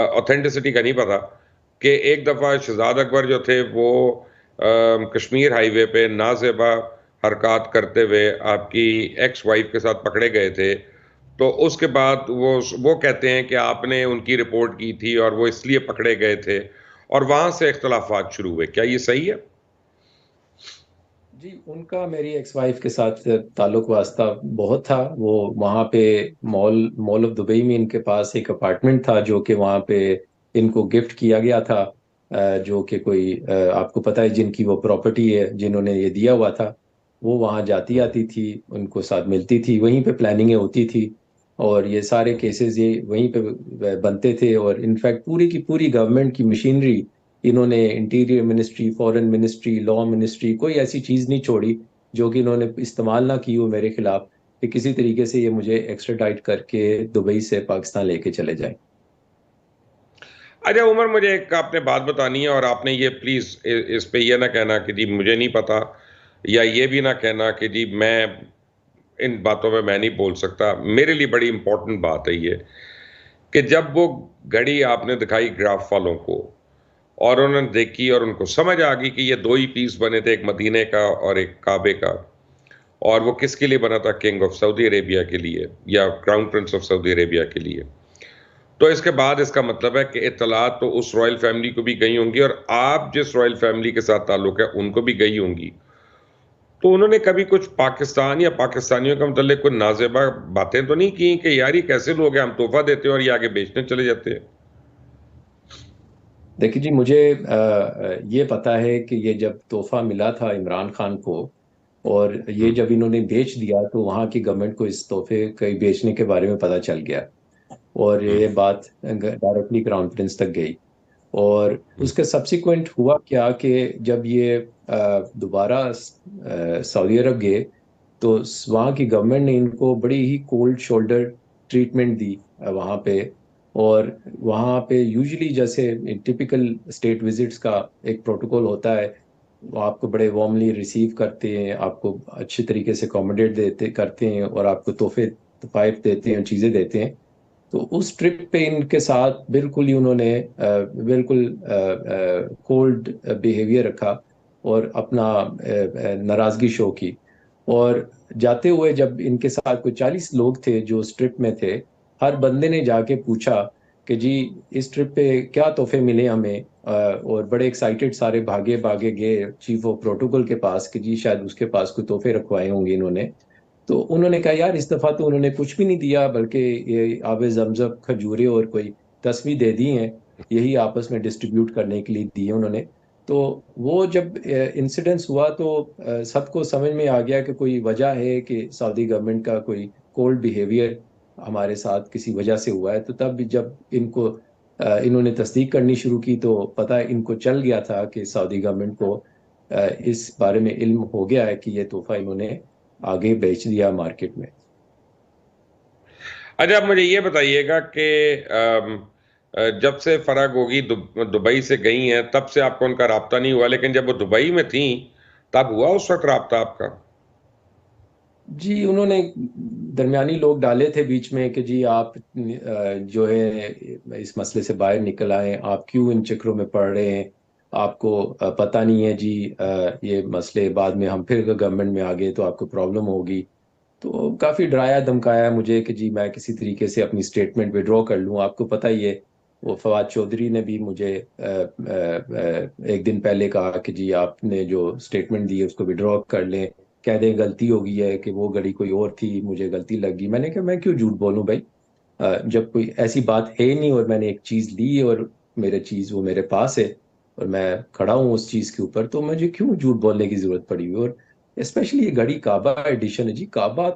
Authenticity का नहीं पता कि एक दफ़ा शहजाद अकबर जो थे वो कश्मीर हाईवे पे नाज़ेबा हरकत करते हुए आपकी एक्स वाइफ के साथ पकड़े गए थे। तो उसके बाद वो कहते हैं कि आपने उनकी रिपोर्ट की थी और वो इसलिए पकड़े गए थे और वहाँ से इख्तिलाफ़ात शुरू हुए। क्या ये सही है? जी, उनका मेरी एक्स वाइफ के साथ ताल्लुक वास्ता बहुत था। वो वहाँ पे मॉल मॉल ऑफ दुबई में इनके पास एक अपार्टमेंट था जो कि वहाँ पे इनको गिफ्ट किया गया था। जो कि कोई आपको पता है जिनकी वो प्रॉपर्टी है, जिन्होंने ये दिया हुआ था, वो वहाँ जाती हुँ। आती थी, उनको साथ मिलती थी, वहीं पे प्लानिंगें होती थी। और ये सारे केसेस ये वहीं पे बनते थे। और इनफैक्ट पूरी की पूरी गवर्नमेंट की मशीनरी इन्होंने, interior ministry, foreign ministry, law ministry, कोई ऐसी चीज नहीं छोड़ी जो कि इन्होंने इस्तेमाल ना की हो मेरे खिलाफ, कि किसी तरीके से ये मुझे एक्स्ट्राडाइट करके दुबई से पाकिस्तान लेके चले जाए। अच्छा उमर, मुझे एक आपने बात बतानी है और आपने ये प्लीज़ इस पे ये ना कहना कि जी मुझे नहीं पता, या ये भी ना कहना कि जी मैं इन बातों में मैं नहीं बोल सकता। मेरे लिए बड़ी इंपॉर्टेंट बात है ये कि जब वो घड़ी आपने दिखाई ग्राफ वालों को और उन्होंने देखी और उनको समझ आ गई कि ये दो ही पीस बने थे, एक मदीने का और एक काबे का, और वो किसके लिए बना था? किंग ऑफ सऊदी अरेबिया के लिए या crown Prince of Saudi Arabia के लिए। तो इसके बाद इसका मतलब है कि इत्तलात तो उस रॉयल फैमिली को भी गई होंगी और आप जिस रॉयल फैमिली के साथ ताल्लुक है उनको भी गई होंगी। तो उन्होंने कभी कुछ पाकिस्तान या पाकिस्तानियों के मुतल्लिक कोई नाज़ेबा बातें तो नहीं की कि यार ये कैसे लोग हैं, हम तोहफा देते हैं और ये आगे बेचने चले जाते हैं? देखिए जी, मुझे ये पता है कि ये जब तोहफा मिला था इमरान खान को, और ये हम्म। जब इन्होंने बेच दिया, तो वहाँ की गवर्नमेंट को इस तोहफे के बेचने के बारे में पता चल गया। और ये हम्म। बात डायरेक्टली क्राउन प्रिंस तक गई। और हम्म। उसके सब्सिक्वेंट हुआ क्या कि जब ये दोबारा सऊदी अरब गए, तो वहाँ की गवर्नमेंट ने इनको बड़ी ही कोल्ड शोल्डर ट्रीटमेंट दी वहाँ पे। और वहाँ पे यूजुअली जैसे टिपिकल स्टेट विजिट्स का एक प्रोटोकॉल होता है, वो आपको बड़े वार्मली रिसीव करते हैं, आपको अच्छे तरीके से अकोमोडेट देते करते हैं, और आपको तोहफे तोहफाइफ देते हैं, चीज़ें देते हैं। तो उस ट्रिप पे इनके साथ बिल्कुल ही उन्होंने बिल्कुल कोल्ड बिहेवियर रखा, और अपना नाराजगी शो की। और जाते हुए जब इनके साथ कोई 40 लोग थे जो उस ट्रिप में थे, हर बंदे ने जाके पूछा कि जी इस ट्रिप पे क्या तोहफे मिले हमें। और बड़े एक्साइटेड सारे भागे भागे गए चीफ ऑफ प्रोटोकॉल के पास कि जी शायद उसके पास कोई तोहफे रखवाए होंगे इन्होंने। तो उन्होंने कहा यार इस दफा तो उन्होंने कुछ भी नहीं दिया, बल्कि ये आबे जमजम, खजूरें और कोई तस्वीर दे दी हैं, यही आपस में डिस्ट्रीब्यूट करने के लिए दिए उन्होंने। तो वो जब इंसिडेंस हुआ, तो सबको समझ में आ गया कि कोई वजह है कि सऊदी गवर्नमेंट का कोई कोल्ड बिहेवियर हमारे साथ किसी वजह से हुआ है। तो तब भी जब इनको इन्होंने तस्दीक करनी शुरू की, तो पता है इनको चल गया था कि सऊदी गवर्नमेंट को इस बारे में इल्म हो गया है कि ये तोहफा इन्होंने आगे बेच दिया मार्केट में। अच्छा, आप मुझे ये बताइएगा कि जब से फराग होगी दुबई से गई हैं तब से आपको उनका राब्ता नहीं हुआ, लेकिन जब वो दुबई में थी तब हुआ उस वक्त राब्ता आपका? जी, उन्होंने दरमियानी लोग डाले थे बीच में कि जी आप जो है इस मसले से बाहर निकल आए, आप क्यों इन चक्रों में पड़ रहे हैं, आपको पता नहीं है जी ये मसले बाद में हम फिर गवर्नमेंट में आ गए तो आपको प्रॉब्लम होगी। तो काफ़ी डराया धमकाया मुझे कि जी मैं किसी तरीके से अपनी स्टेटमेंट विड्रॉ कर लूँ। आपको पता ही है, वो फवाद चौधरी ने भी मुझे एक दिन पहले कहा कि जी आपने जो स्टेटमेंट दी है उसको विड्रॉ कर लें, कह दें गलती हो गई है, कि वो घड़ी कोई और थी, मुझे गलती लगी। मैंने कहा मैं क्यों झूठ बोलूं भाई, जब कोई ऐसी बात है ही नहीं, और मैंने एक चीज़ ली है और मेरे चीज़ वो मेरे पास है, और मैं खड़ा हूँ उस चीज़ के ऊपर, तो मुझे क्यों झूठ बोलने की जरूरत पड़ी। और स्पेशली ये घड़ी काबा एडिशन है जी, काबा